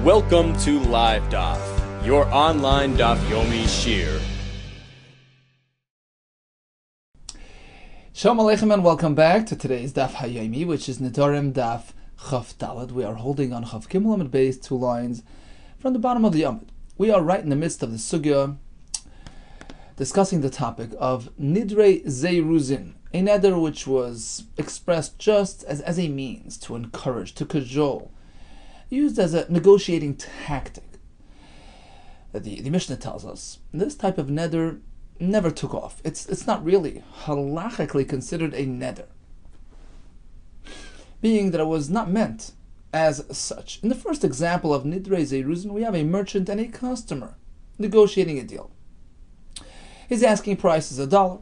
Welcome to Live Daf, your online Daf Yomi Shir. Shalom Aleichem and welcome back to today's Daf Hayomi, which is Nedarim Daf Chaf Daled. We are holding on Chaf Gimel Amud Beis, 2 lines from the bottom of the Amud. We are right in the midst of the Sugya, discussing the topic of Nidrei Zeiruzin, a neder which was expressed just as a means to encourage, to cajole, used as a negotiating tactic. The Mishnah tells us this type of neder never took off. It's not really halachically considered a neder, being that it was not meant as such. In the first example of Nidrei Zeiruzin, we have a merchant and a customer negotiating a deal. His asking price is $1.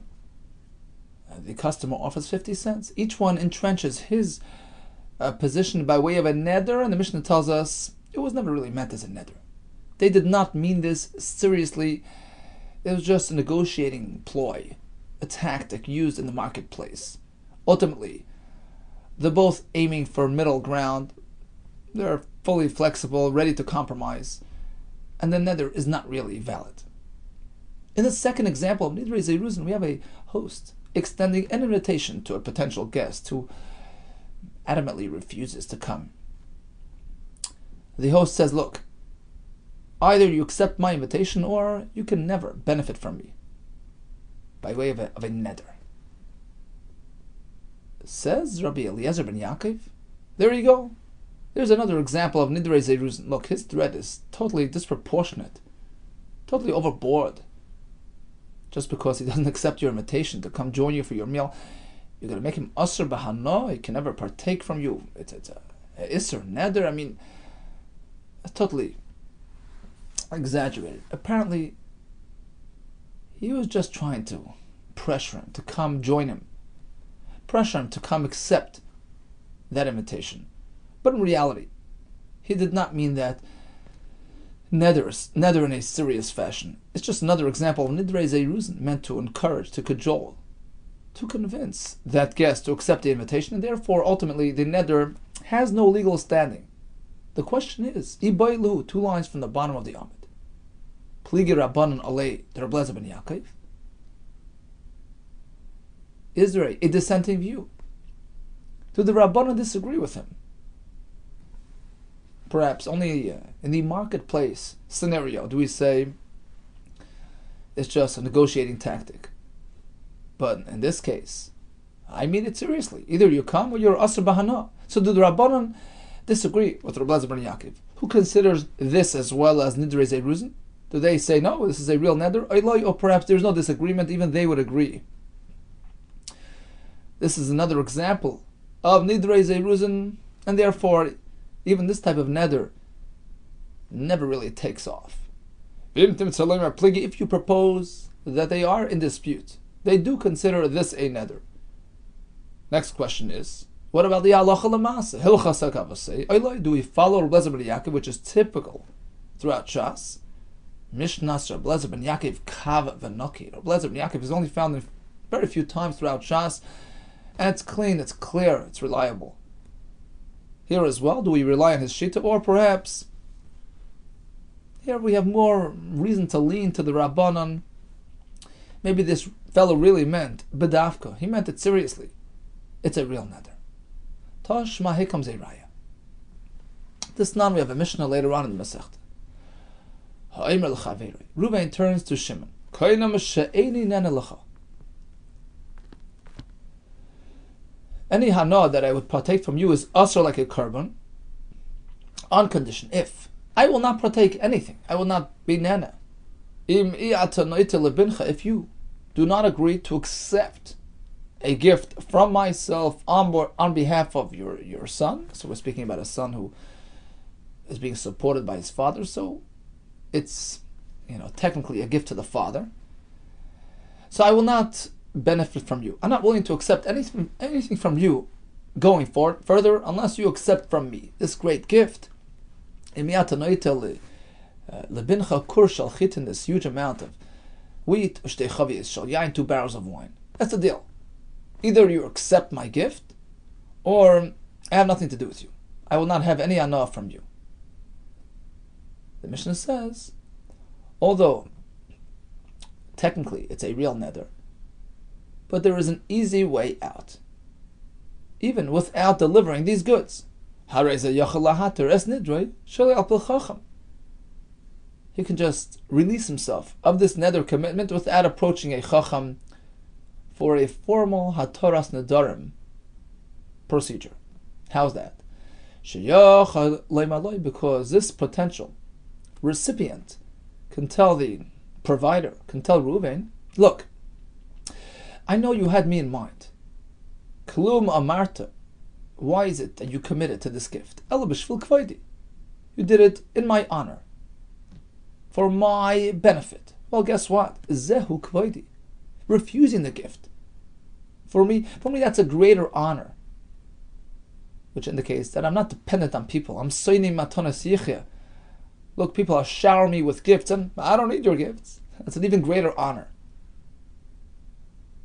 The customer offers 50 cents. Each one entrenches his position by way of a neder, and the Mishnah tells us it was never really meant as a neder. They did not mean this seriously. It was just a negotiating ploy, a tactic used in the marketplace. Ultimately, they're both aiming for middle ground. They're fully flexible, ready to compromise, and the neder is not really valid. In the second example of Nidrei Zeiruzin, we have a host extending an invitation to a potential guest who adamantly refuses to come. The host says, look, either you accept my invitation or you can never benefit from me, by way of a neder. Says Rabbi Eliezer ben Yaakov, there you go. There's another example of Nidrei Zeiruzin. Look, his threat is totally disproportionate, totally overboard. Just because he doesn't accept your invitation to come join you for your meal, you're going to make him asr b'hana. He can never partake from you. It's a isser neder. I mean, it's totally exaggerated. Apparently, he was just trying to pressure him to come join him, pressure him to come accept that invitation. But in reality, he did not mean that neder in a serious fashion. It's just another example of Nidrei Zeiruzin, meant to encourage, to cajole, to convince that guest to accept the invitation, and therefore, ultimately, the neder has no legal standing. The question is, Ibaylu, 2 lines from the bottom of the Amud. Pligi Rabbanan Alei, the Rabbi Yehuda ben Yaakov. Is there a dissenting view? Do the Rabbanan disagree with him? Perhaps only in the marketplace scenario do we say it's just a negotiating tactic. But in this case, I mean it seriously. Either you come or you're asr b'hana. So do the Rabbanan disagree with Rabbi Yehuda ben Yaakov, who considers this as well as Nidrei Zeiruzin? Do they say, no, this is a real neder? Or perhaps there's no disagreement, even they would agree. This is another example of Nidrei Zeiruzin, and therefore, even this type of neder never really takes off. If you propose that they are in dispute, they do consider this a neder. Next question is, what about the halacha l'maaseh? Hilchas hakavasei. Do we follow Rabbi Yehuda ben Yaakov, which is typical throughout Shas? Mishnas Rabbi Yehuda ben Yaakov kav v'noki. Rabbi Yehuda ben Yaakov is only found in very few times throughout Shas, and it's clean, it's clear, it's reliable. Here as well, do we rely on his shita, or perhaps here we have more reason to lean to the Rabbanan? Maybe this fellow really meant bedavka. He meant it seriously. It's a real neder. Tashma, here comes a raya. This non, we have a Mishnah later on in the Masechta. Ruvain turns to Shimon. Any hana that I would partake from you is asr like a korban, on condition, if I will not partake anything, I will not be nana. If you do not agree to accept a gift from myself on behalf of your son, so we're speaking about a son who is being supported by his father, so it's technically a gift to the father. So I will not benefit from you. I'm not willing to accept anything from you going forward further unless you accept from me this great gift. Lebincha kur shal chitin, this huge amount of wheat, ushtei chaviyos shal yain, 2 barrels of wine. That's the deal. Either you accept my gift, or I have nothing to do with you. I will not have any anah from you. The Mishnah says, although technically it's a real neder, but there is an easy way out, even without delivering these goods. He can just release himself of this neder commitment without approaching a chacham for a formal hataras nedarim procedure. How's that? Because this potential recipient can tell the provider, can tell Reuven, look, I know you had me in mind. Klum amarta. Why is it that you committed to this gift? Ela b'shvil kvaidi. You did it in my honor, for my benefit. Well, guess what? Zehu kvaidi. Refusing the gift. For me, that's a greater honor, which indicates that I'm not dependent on people. I'm soini matanas yichya. Look, people are showering me with gifts, and I don't need your gifts. That's an even greater honor.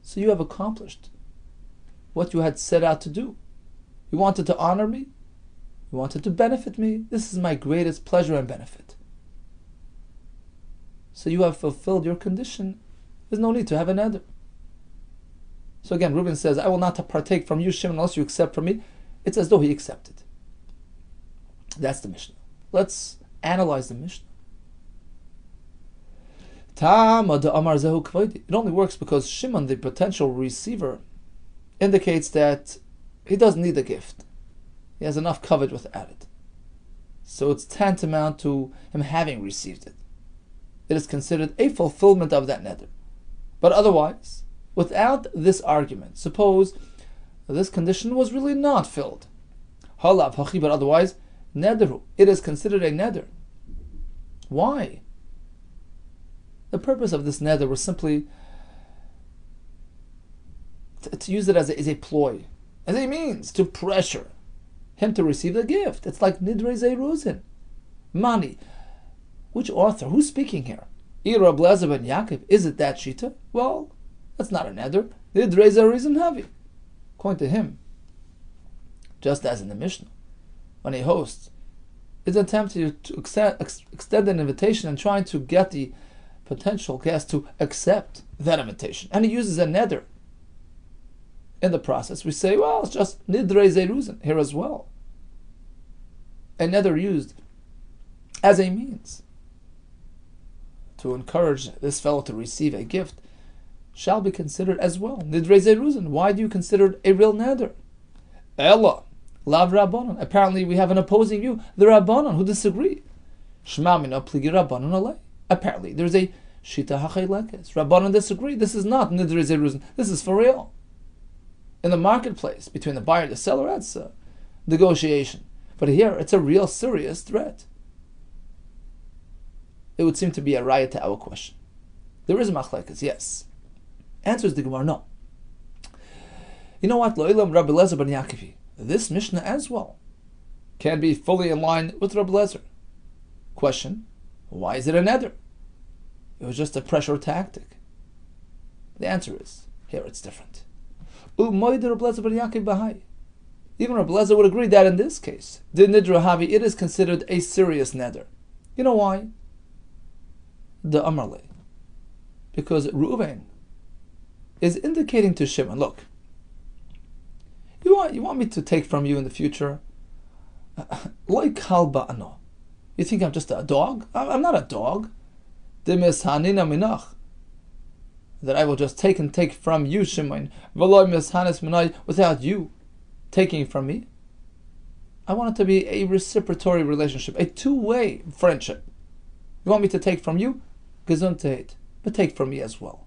So you have accomplished what you had set out to do. You wanted to honor me. You wanted to benefit me. This is my greatest pleasure and benefit. So you have fulfilled your condition. There's no need to have an neder. So again, Reuben says, I will not partake from you, Shimon, unless you accept from me. It's as though he accepted. That's the Mishnah. Let's analyze the Mishnah. It only works because Shimon, the potential receiver, indicates that he doesn't need the gift. He has enough covered without it. So it's tantamount to him having received it. It is considered a fulfillment of that neder. But otherwise, without this argument, suppose this condition was really not filled. Halav hachi, but otherwise, nederu. It is considered a neder. Why? The purpose of this neder was simply to use it as a ploy, as a means to pressure him to receive the gift. It's like nidrei zeiruzin. Money. Which author? Who's speaking here? Ira Blazer ben Yaakov. Is it that shita? Well, that's not a neder. Nidrei zeiruzin havi. According to him, just as in the Mishnah, when a host is attempting to extend an invitation and trying to get the potential guest to accept that invitation, and he uses a neder in the process, we say, well, it's just nidrei zeiruzin here as well. A neder used as a means to encourage this fellow to receive a gift shall be considered as well nidrei zeiruzin. Why do you consider it a real neder? Ella lav rabbanon. Apparently, we have an opposing view, the rabbanon, who disagree. Shma mina pligi rabbanon alei. Apparently, there's a shita hachaylekes. Rabbanon disagree. This is not nidrei zeiruzin. This is for real. In the marketplace between the buyer and the seller, that's a negotiation. But here, it's a real serious threat. It would seem to be a riot to our question. There is machlekes, yes. Answers the Gemara, no. You know what? Lo'ilam Rabbi Lezer ben Yaakov. This Mishnah as well can be fully in line with Rabbi Lezer. Question: why is it a neder? It was just a pressure tactic. The answer is, here it's different. Even Rabbi Lezer would agree that in this case, the nidra havi, it is considered a serious neder. You know why? The Amarle. Because Reuven is indicating to Shimon, look, you want me to take from you in the future? Localfile. You think I'm just a dog? I'm not a dog. That I will just take from you, Shimon, without you taking from me. I want it to be a reciprocatory relationship, a two-way friendship. You want me to take from you? Gesundheit. But take from me as well.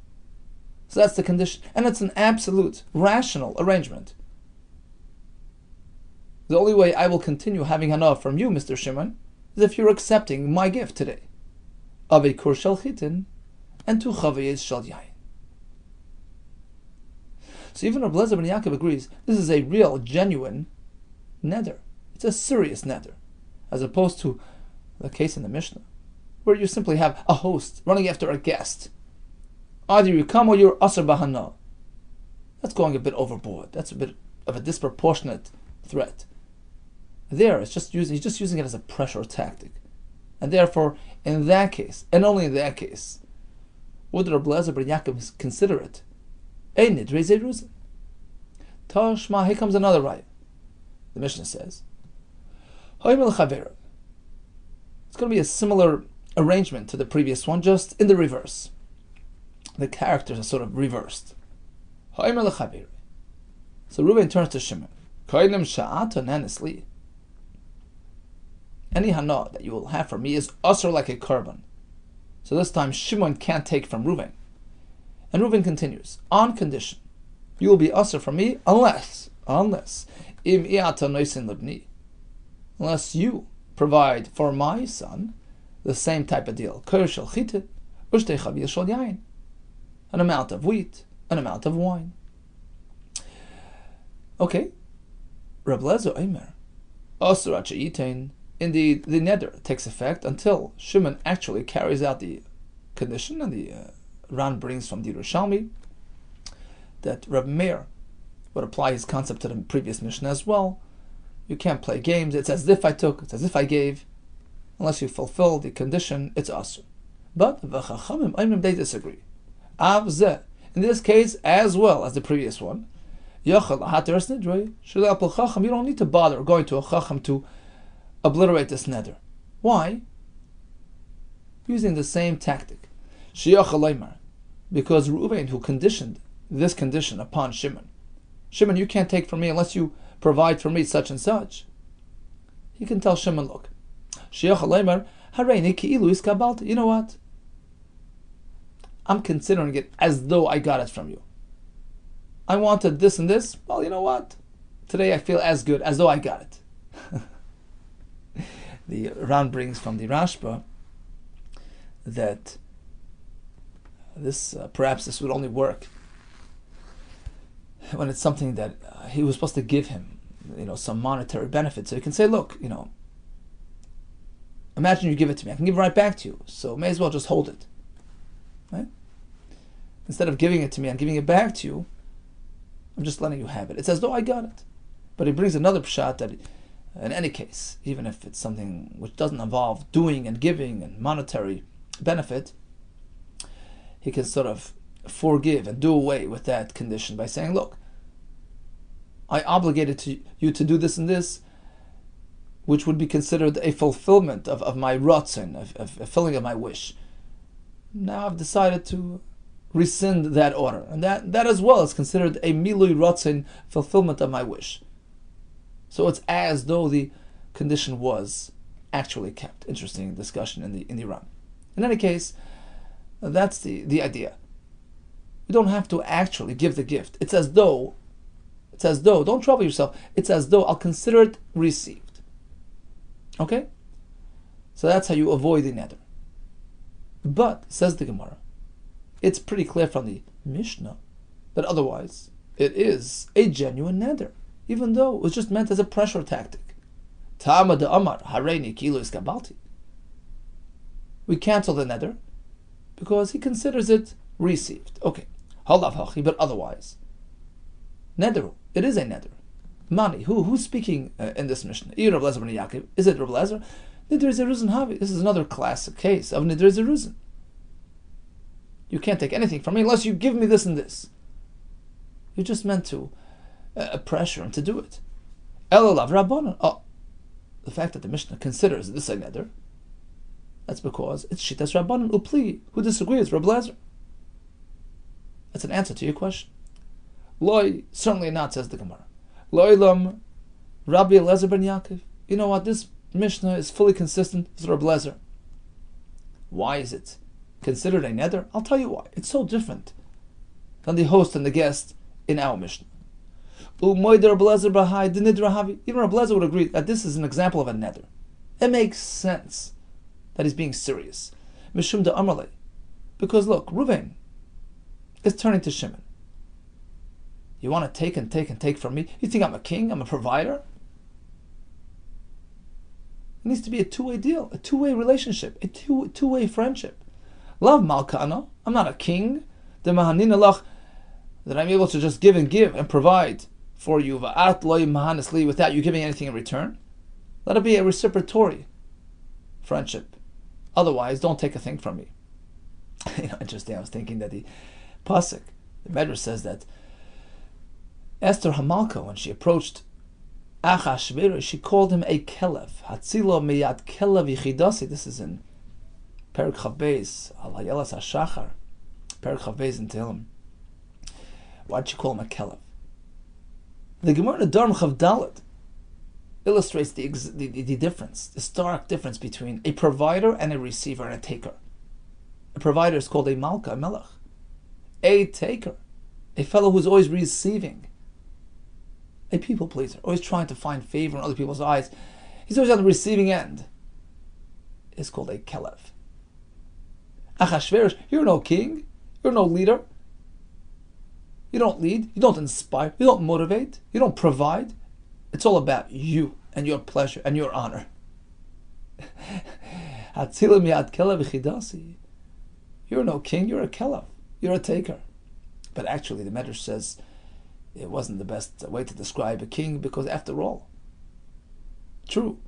So that's the condition. And it's an absolute, rational arrangement. The only way I will continue having hana from you, Mr. Shimon, is if you're accepting my gift today of a kur shel chitin and 2 chavayes shel yain. So even Rabbi Lezer ben Yaakov agrees this is a real, genuine neder. It's a serious neder, as opposed to the case in the Mishnah, where you simply have a host running after a guest. Either you come or you're asar bahana. That's going a bit overboard. That's a bit of a disproportionate threat. There, he's just using it as a pressure tactic. And therefore, in that case, and only in that case, would Rabbi Eliezer ben Yaakov consider it a nidrei zeruzin? Tashma, here comes another raya. The Mishnah says, it's going to be a similar arrangement to the previous one, just in the reverse. The characters are sort of reversed. So Reuben turns to Shimon. Any hana that you will have from me is usher like a korban. So this time Shimon can't take from Reuben. And Reuben continues, on condition, you will be usher from me unless you provide for my son the same type of deal. An amount of wheat, an amount of wine. Okay. Rabbi Eliezer Omer, indeed, the neder takes effect until Shimon actually carries out the condition, and the Ran brings from the Yerushalmi that Rabbi Meir would apply his concept to the previous Mishnah as well. You can't play games. It's as if I took, it's as if I gave. Unless you fulfill the condition, it's asur. But the Chachamim, they disagree. In this case, as well as the previous one, you don't need to bother going to a Chacham to obliterate this neder. Why? Using the same tactic. Because Reuben, who conditioned this condition upon Shimon, you can't take from me unless you provide for me such and such. He can tell Shimon, look, you know what? I'm considering it as though I got it from you. I wanted this and this. Well, you know what? Today I feel as good as though I got it. The Ran brings from the Rashba that perhaps this would only work when it's something that he was supposed to give him, some monetary benefit. So you can say, look, imagine you give it to me. I can give it right back to you. So may as well just hold it. Right? Instead of giving it to me and giving it back to you, I'm just letting you have it. It's as though I got it. But he brings another pshat that in any case, even if it's something which doesn't involve doing and giving and monetary benefit, he can sort of forgive and do away with that condition by saying, look, I obligated you to do this and this, which would be considered a fulfillment of my ratzon, of fulfilling of my wish. Now I've decided to rescind that order. And that as well is considered a milui ratzon, fulfillment of my wish. So it's as though the condition was actually kept. Interesting discussion in the Ran. In any case, that's the idea. You don't have to actually give the gift. It's as though, don't trouble yourself, it's as though I'll consider it received. Okay? So that's how you avoid the neder. But, says the Gemara, it's pretty clear from the Mishnah that otherwise it is a genuine neder, even though it was just meant as a pressure tactic. Ta'ama de Amar, hareini kilo iskabalti. We cancel the neder because he considers it received. Okay. Halav hachi, but otherwise. Neder, it is a neder. Mani, who's speaking in this Mishnah? Is it Rabbi Eliezer? Nidrei zeruzin havi. This is another classic case of nidrei zeruzin. You can't take anything from me unless you give me this and this. You're just meant to pressure him to do it. Elolav rabbanon. Oh, the fact that the Mishnah considers this a neder, that's because it's shitas rabbanon upli, who disagrees, Rabbi Eliezer. That's an answer to your question. Loi, certainly not, says the Gemara. Loi lam Rabbi Eliezer ben Yaakov. You know what? This Mishnah is fully consistent with Rabbi Eliezer. Why is it considered a neder? I'll tell you why. It's so different than the host and the guest in our Mishnah. Even Rabbi Eliezer would agree that this is an example of a neder. It makes sense that he's being serious. Mishum de Amrle. Because look, Reuven is turning to Shimon. You want to take and take and take from me? You think I'm a king? I'm a provider? It needs to be a two-way deal, a two-way relationship, a two-way friendship. Love Malkana. I'm not a king. The Mahanin Allah, that I'm able to just give and provide for you without you giving anything in return. Let it be a reciprocatory friendship. Otherwise, don't take a thing from me. Interesting. I was thinking that the pasuk, the Medrash says that Esther Hamalka, when she approached Achashverosh, she called him a kelev. Hatzilo miyad kelev yichidasi. This is in Perek Chav Beis, Al Hayelas HaShachar, Perek Chav Beis in Tehillim. Why'd she call him a kelev? The Gemara Nedarim Chav Dalet illustrates the difference, the stark difference between a provider and a receiver and a taker. A provider is called a malka, a melech. A taker, a fellow who's always receiving. A people pleaser, always trying to find favor in other people's eyes. He's always on the receiving end. Is called a kelev. Achashverosh, you're no king, you're no leader. You don't lead, you don't inspire, you don't motivate, you don't provide. It's all about you and your pleasure and your honor. You're no king, you're a kelev, you're a taker. But actually the Medrash says it wasn't the best way to describe a king, because after all, true,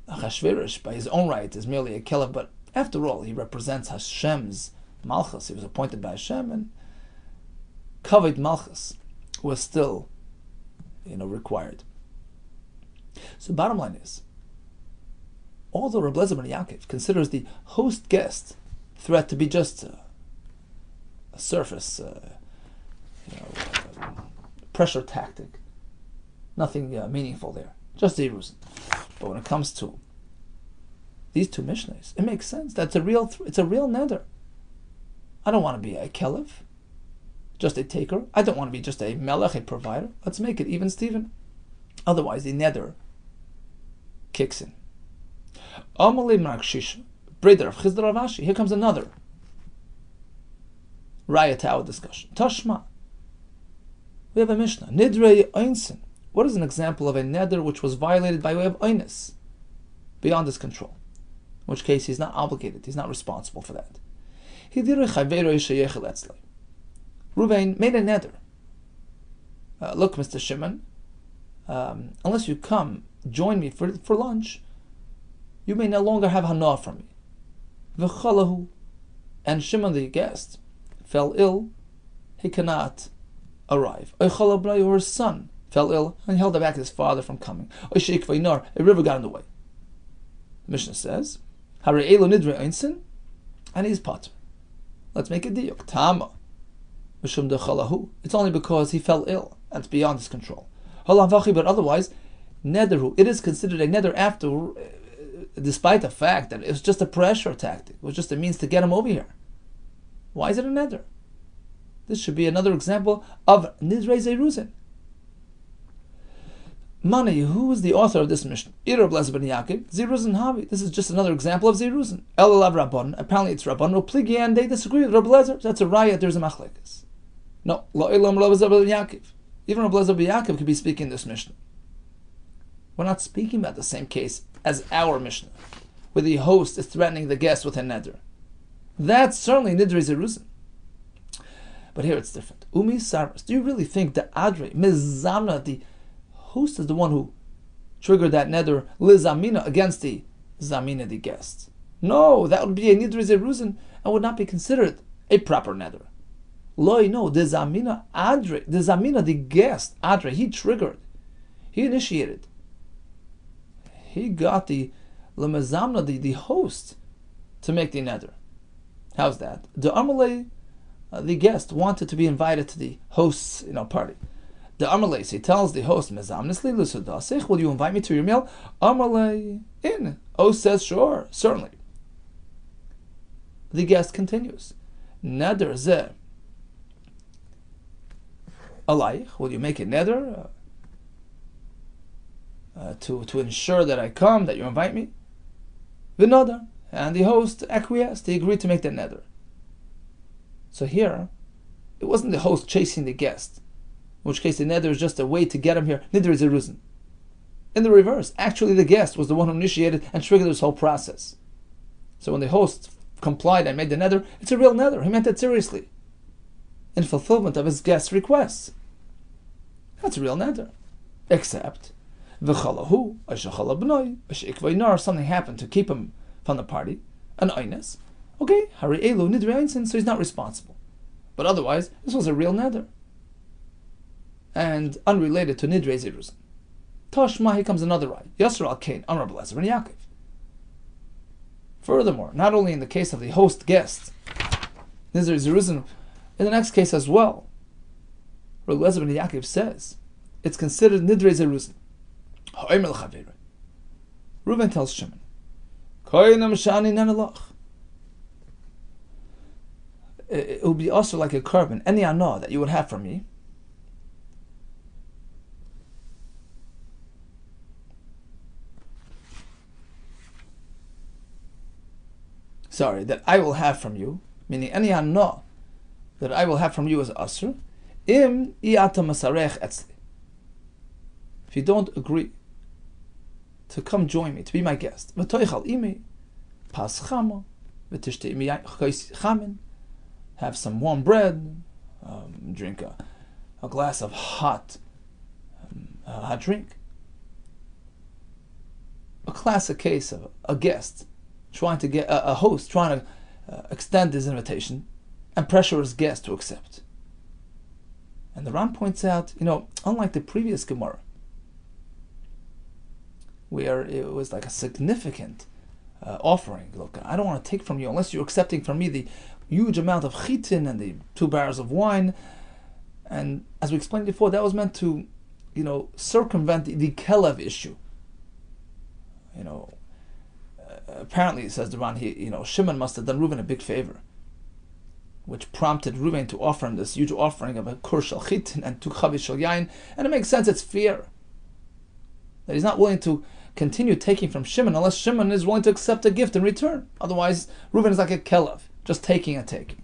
Achashverosh by his own right is merely a kelev, but after all he represents Hashem's malchus. He was appointed by Hashem, and kavod malchus was still required. So bottom line is, although Rabbi Yehuda ben Yaakov considers the host-guest threat to be just a surface pressure tactic, nothing meaningful there, just Zeruzin. But when it comes to these two Mishnahs, it makes sense. It's a real neder. I don't want to be a kelev, just a taker. I don't want to be just a melech, a provider. Let's make it even Steven. Otherwise, the neder kicks in. Here comes another raya to our discussion. Tashma. We have a Mishnah. Nidrei Einsin. What is an example of a neder which was violated by way of Einis, beyond his control? In which case he's not obligated, he's not responsible for that. Ruvain made a neder. Look, Mr. Shimon, unless you come join me for lunch, you may no longer have hana from me. V'chalahu, and Shimon the guest fell ill, he cannot arrive. Or his son fell ill and held back his father from coming. A river got in the way. The Mishnah says, and he's potter. Let's make a diyuk. Tama. It's only because he fell ill and it's beyond his control. But otherwise, nederhu, it is considered a neder after, despite the fact that it was just a pressure tactic. It was just a means to get him over here. Why is it a neder? This should be another example of nidrei zeruzin. Mani, who is the author of this mission? Rabbi Yehuda ben Yaakov, Zeruzin Havi. This is just another example of Zeruzin. Elalav Rabban. Apparently it's Rabban. No pligi, and they disagree with Rabbi Yehuda. That's a raya. There's a machlekes. No, Lo Elam Rabbi Yehuda ben Yaakov. Even Rabbi Yehuda ben Yaakov could be speaking this mission. We're not speaking about the same case as our Mishnah, where the host is threatening the guest with a neder. That's certainly nidrei zeruzin. But here it's different. Umi Sarvas. Do you really think that Adre, Mizamna, the host, is the one who triggered that neder Lizamina against the Zamina, the guest? No, that would be a nidrei zeruzin and would not be considered a proper neder. Loi, no, the Zamina Adre, the Zamina, the guest, Adre, he triggered, he initiated. He got the Lemazamna, the host, to make the neder. How's that? The Amalei, the guest, wanted to be invited to the host's party. The Amalei, he tells the host, Mezamnisli Lusudasich, will you invite me to your meal? Amalei, in. Host says, sure, certainly. The guest continues. Neder zeh. Alayich, will you make a neder to ensure that I come, that you invite me? V'nodar. And the host acquiesced. He agreed to make the neder. So here, it wasn't the host chasing the guest, in which case the neder is just a way to get him here. Neder is zeruzin. In the reverse, actually the guest was the one who initiated and triggered this whole process. So when the host complied and made the neder, it's a real neder. He meant it seriously, in fulfillment of his guest's requests. That's a real neder. Except, something happened to keep him from the party. an Eines, okay, Hari Elu Nidrei Einsin, so he's not responsible. But otherwise, this was a real neder. And unrelated to Nidrei Zeruzin. Toshma, here comes another right. Yasser al Kain, Amar B'Lezer ben Yaakov. Furthermore, not only in the case of the host guest, Nidrei Zeruzin, in the next case as well, Rabbi B'Lezer ben Yaakov says, it's considered Nidrei Zeruzin. Reuven tells Shimon, it would be also like a carbon, any anah that you would have from me. Sorry, that I will have from you, meaning any anah that I will have from you as asr, im iyata masarech etzli. If you don't agree to come join me, to be my guest, v'toichal imi, pas chama, v'tishte imi chamin, have some warm bread, drink a glass of hot drink. A classic case of a guest trying to get a host trying to extend his invitation and pressure his guest to accept. And the Ran points out, unlike the previous Gemara, where it was like a significant offering. Look, I don't want to take from you unless you're accepting from me the huge amount of chitin and the 2 barrels of wine. And as we explained before, that was meant to, circumvent the kelev issue. Apparently, says the Ran, Shimon must have done Reuven a big favor, which prompted Reuven to offer him this huge offering of a kur shel chitin and 2 chavis shel yain. And it makes sense, it's fair that he's not willing to continue taking from Shimon unless Shimon is willing to accept a gift in return. Otherwise, Reuven is like a kelev, just taking and taking.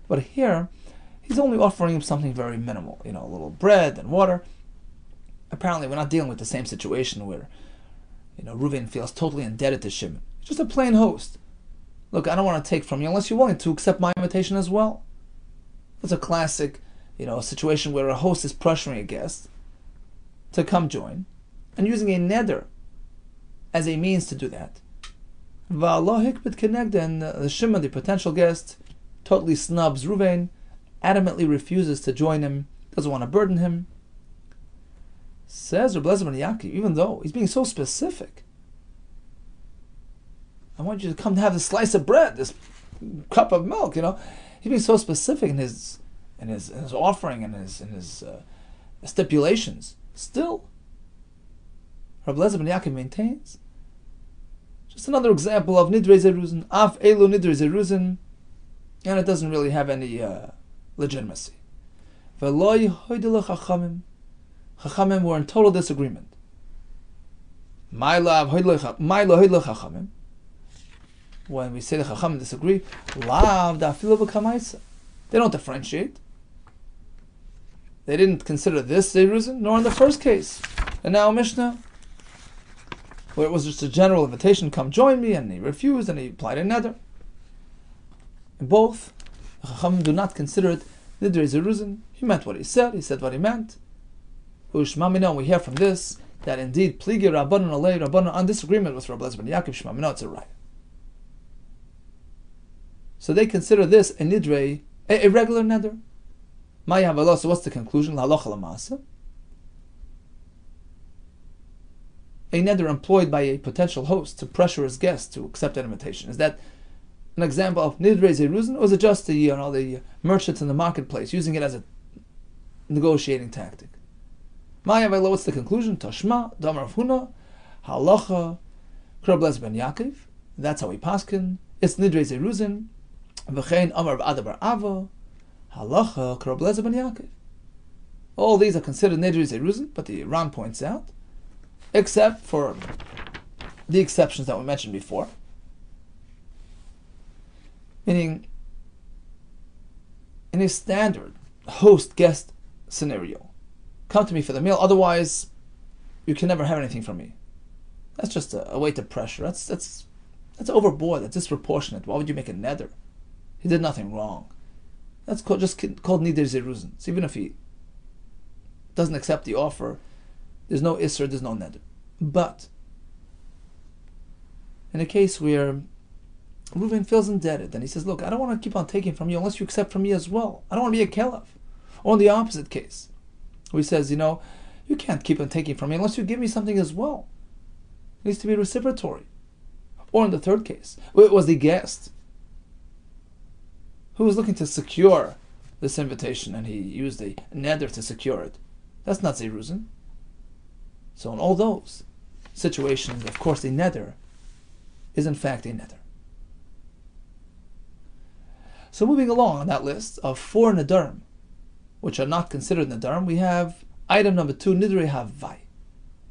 But here, he's only offering him something very minimal, a little bread and water. Apparently, we're not dealing with the same situation where, Reuven feels totally indebted to Shimon. He's just a plain host. Look, I don't want to take from you unless you're willing to accept my invitation as well. It's a classic, situation where a host is pressuring a guest to come join, and using a neder as a means to do that. And the Shimon, the potential guest, totally snubs Reuven, adamantly refuses to join him, doesn't want to burden him. Says Rabbi B'Lezer ben Yaakov, even though he's being so specific, I want you to come to have this slice of bread, this cup of milk. He's being so specific in his offering and his stipulations. Still, Rabbi B'Lezer ben Yaakov maintains just another example of Nidrei Zeruzin, Af Elu Nidrei Zeruzin, and it doesn't really have any legitimacy. Chachamim were in total disagreement. When we say the Chachamim disagree, they don't differentiate. They didn't consider this Zeruzin, nor in the first case. And now Mishnah, where it was just a general invitation, come join me, and he refused, and he applied a neder. In both, the Chachamim do not consider it Nidrei Zeruzin. He meant what he said what he meant. Ushmamina, we hear from this that indeed pligi Rabbanon alei Rabbanon on disagreement with Rabbi B'Lezer ben Yaakov Shmamina, it's a right. So they consider this a nidrei, a regular neder. Maya Havalo, so what's the conclusion? L'halacha l'maaseh. A neder employed by a potential host to pressure his guest to accept an invitation. Is that an example of nidrei zeruzin, or is it just the merchants in the marketplace using it as a negotiating tactic? Maya Havalo, what's the conclusion? Tashma, Damar Huna, Halacha, Rabbi B'Lezer ben Yaakov. That's how we paskin. It's nidrei zeruzin. V'chein Amar Adabar Ava, Halacha, Rabbi B'Lezer ben Yaakov. All these are considered nidrei zeruzin, but the Ran points out, except for the exceptions that we mentioned before. Meaning, in a standard host-guest scenario, come to me for the meal, otherwise you can never have anything from me. That's just a way to pressure. That's overboard, that's disproportionate. Why would you make a neder? He did nothing wrong. That's called nidrei zeruzin. So even if he doesn't accept the offer, there's no isser, there's no neder. But in a case where Reuven feels indebted, and he says, look, I don't want to keep on taking from you unless you accept from me as well. I don't want to be a kelev. Or in the opposite case, where he says, you can't keep on taking from me unless you give me something as well. It needs to be reciprocatory. Or in the third case, where it was the guest who was looking to secure this invitation, and he used a neder to secure it. That's not zeruzin. So in all those situations, of course, the neder is in fact a neder. So moving along on that list of 4 nedarim, which are not considered nedarim, we have item number 2, nidrei havai,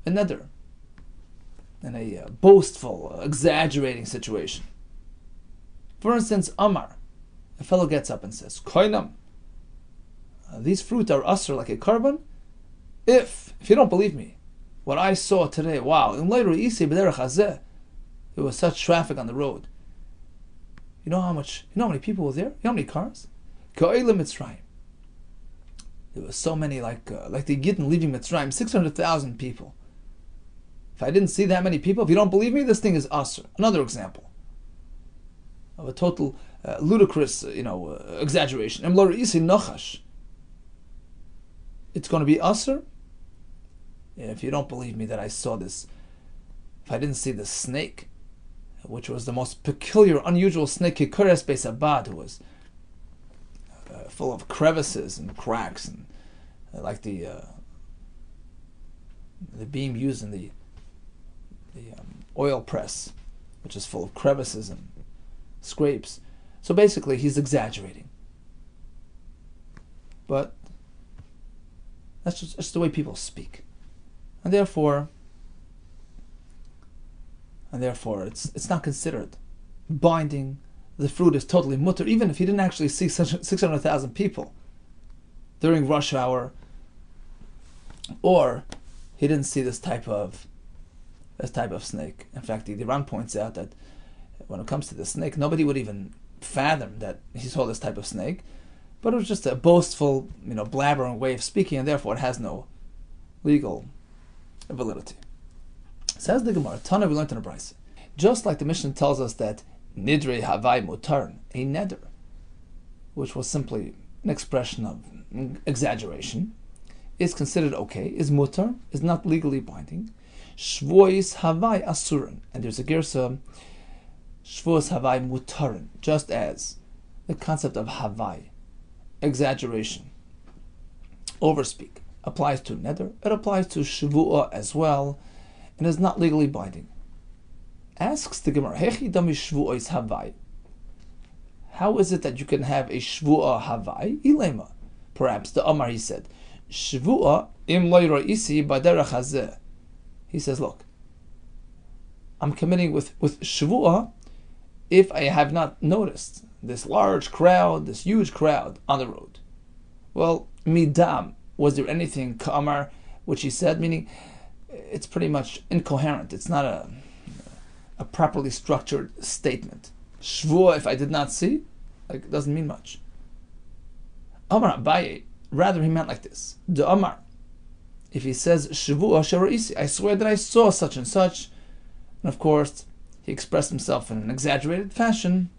a neder, in a boastful, exaggerating situation. For instance, Amar, a fellow gets up and says, Koinam, these fruit are usher like a carbon. If you don't believe me, what I saw today, wow, there was such traffic on the road. You know how many people were there? You know how many cars? There were so many, like the Gittin leaving Mitzrayim, 600,000 people. If I didn't see that many people, if you don't believe me, this thing is usher. Another example of a total ludicrous, exaggeration. It's going to be usher if you don't believe me that I saw this. If I didn't see the snake, which was the most peculiar, unusual snake, Kikures Beisabad, who was full of crevices and cracks, and like the beam used in the oil press, which is full of crevices and scrapes. So basically, he's exaggerating. But that's just the way people speak, and therefore it's not considered binding. The fruit is totally mutter, even if he didn't actually see 600,000 people during rush hour, or he didn't see this type of snake. In fact, the Ran points out that when it comes to the snake, nobody would even fathom that he saw this type of snake, but it was just a boastful, blabbering way of speaking, and therefore it has no legal validity. Says the Gemara, Tana, we learned in a brayso, just like the Mishnah tells us that nidrei havai mutar, a neder, which was simply an expression of exaggeration, is considered okay, is mutar, is not legally binding. Shvuos havai asurin, and there's a girsa, shvuos havai mutarin, just as the concept of havai, exaggeration, overspeak, applies to neder, it applies to shvuah as well, and is not legally binding. Asks the Gemara, Hechi dami shvuos havai. How is it that you can have a shvuah havai? Ilema. Perhaps the Amar, he said, shvuah im lo yira'isi baderech hazeh. He says, look, I'm committing with shvuah if I have not noticed this large crowd, this huge crowd on the road. Well, midam, was there anything ka'amar, which he said, meaning it's pretty much incoherent. It's not a properly structured statement. Shvuah, if I did not see, it doesn't mean much. Amar Abaye, rather he meant like this. The Amar, if he says Shvuah shara'isi, I swear that I saw such and such, and of course he expressed himself in an exaggerated fashion,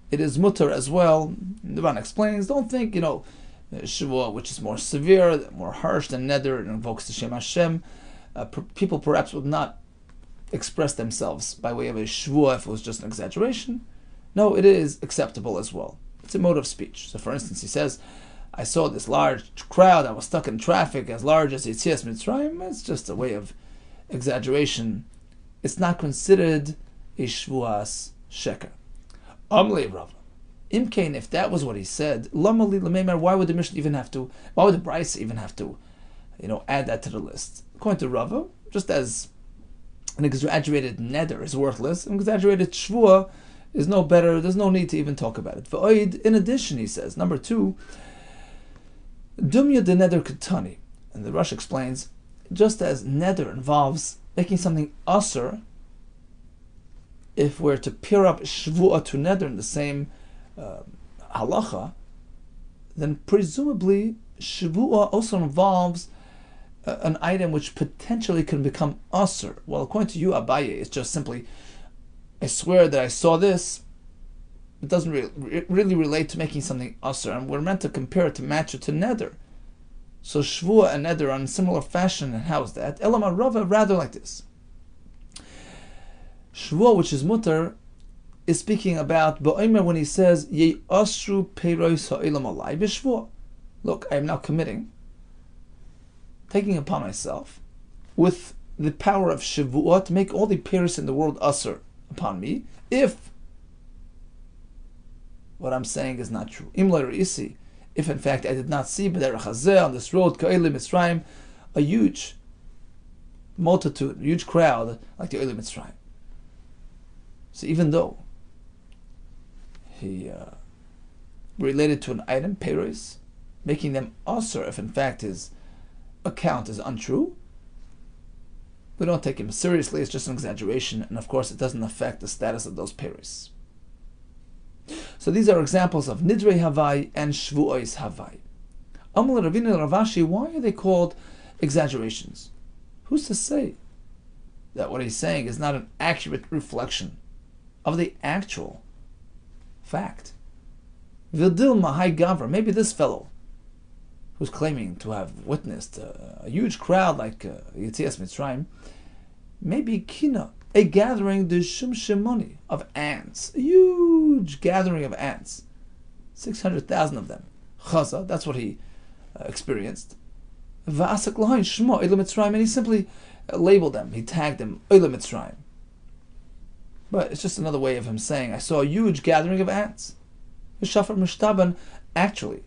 it is mutter as well. The Ran explains, don't think, Shvuah, which is more severe, more harsh than neder, it invokes the Shem Hashem. People perhaps would not express themselves by way of a shvuah if it was just an exaggeration. No, it is acceptable as well. It's a mode of speech. So for instance, he says, I saw this large crowd, I was stuck in traffic as large as Yetzias Mitzrayim. It's just a way of exaggeration. It's not considered a shvuas sheker. Amlei Rav. Imkain, if that was what he said, lamali lamemar, why would the Mishnah even have to, why would the brayso even have to, add that to the list? According to Rava, just as an exaggerated neder is worthless, an exaggerated shvuah is no better, there's no need to even talk about it. V'oid, in addition, he says, number 2, dumya de neder ketani, and the Rush explains, just as neder involves making something usher, if we're to pair up shvuah to neder in the same halacha, then presumably shvuah also involves an item which potentially can become asur. Well, according to you, Abaye, it's just simply, I swear that I saw this. It doesn't really relate to making something asur, and we're meant to compare it to match it to neder. So shvua and neder are in similar fashion, and how is that? Elam Rava, rather like this. Shvua, which is mutter, is speaking about Ba'omer when he says, Ye asru peiros ha'elam alai b'shvua. Look, I am now committing, taking upon myself, with the power of Shavuot, to make all the peiros in the world asur upon me, if what I'm saying is not true. Im lo re'isi, if in fact I did not see b'derech hazeh, on this road, ka'elim Mitzrayim, a huge multitude, a huge crowd, like the Olim Mitzrayim. So even though he related to an item, peiros, making them asur if in fact his account is untrue, we don't take him seriously. It's just an exaggeration, and of course it doesn't affect the status of those peiros. So these are examples of nidrei havai and shvuos havai. Amar Ravina Ravashi, why are they called exaggerations? Who's to say that what he's saying is not an accurate reflection of the actual fact? Vidil Mahai Gavra, maybe this fellow who's claiming to have witnessed a huge crowd like Yetzias Mitzrayim, maybe Kina, a gathering, the Shum Shemoni, of ants, a huge gathering of ants, 600,000 of them. Chaza, that's what he experienced. Va'asak lahain Shmo Olam Mitzrayim, and he simply labeled them, he tagged them Olam Mitzrayim. But it's just another way of him saying, I saw a huge gathering of ants. Shafar Mishtaban, actually,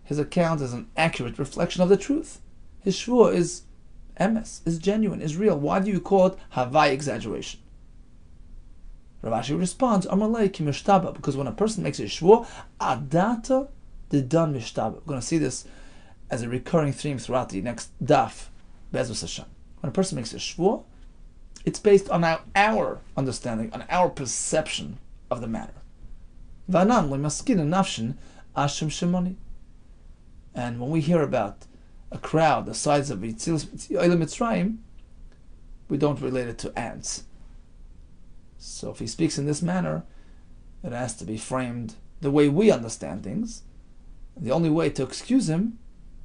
his account is an accurate reflection of the truth. His shvua is emes, is genuine, is real. Why do you call it havai, exaggeration? Ravashi responds, Amalei ki mishtaba, because when a person makes a shvua, adata didan mishtaba. We're going to see this as a recurring theme throughout the next daf, Be'ezus Hashem. When a person makes a shvua, it's based on our understanding, on our perception of the matter. V'anan le'maskina nafshin ashim shemoni. And when we hear about a crowd the size of Olam Mitzrayim, we don't relate it to ants. So if he speaks in this manner, it has to be framed the way we understand things. And the only way to excuse him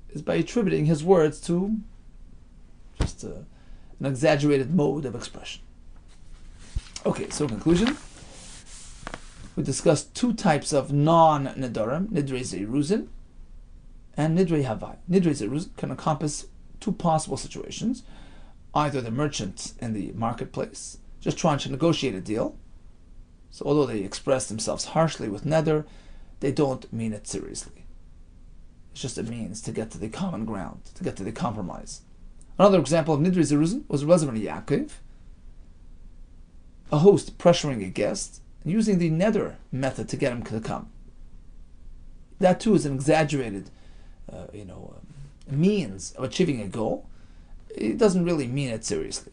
is by attributing his words to just an exaggerated mode of expression. Okay, so in conclusion, we discussed two types of non-Nedarim, Nidrei Zeruzin and Nidrei Havai. Nidrei Zeruzin can encompass two possible situations. Either the merchant in the marketplace just trying to negotiate a deal. So although they express themselves harshly with neder, they don't mean it seriously. It's just a means to get to the common ground, to get to the compromise. Another example of Nidrei Zeruzin was Rabbi Yaakov, a host pressuring a guest, and using the neder method to get him to come. That too is an exaggerated means of achieving a goal. It doesn't really mean it seriously.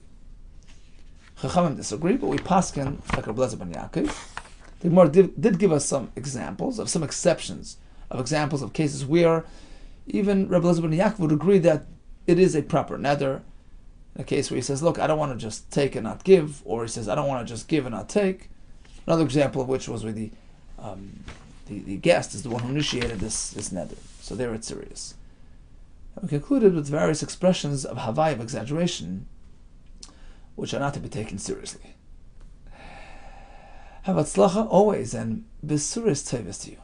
Chachamim disagree, but we paskin like Rabbi Yaakov. The Gemara did give us some examples of some exceptions, of examples of cases where even Rabbi Yaakov would agree that it is a proper neder. In a case where he says, look, I don't want to just take and not give, or he says, I don't want to just give and not take. Another example of which was where the guest is the one who initiated this neder. So there it's serious. And we concluded with various expressions of havai, of exaggeration, which are not to be taken seriously. Have atzlacha always, and besuris tevis to you.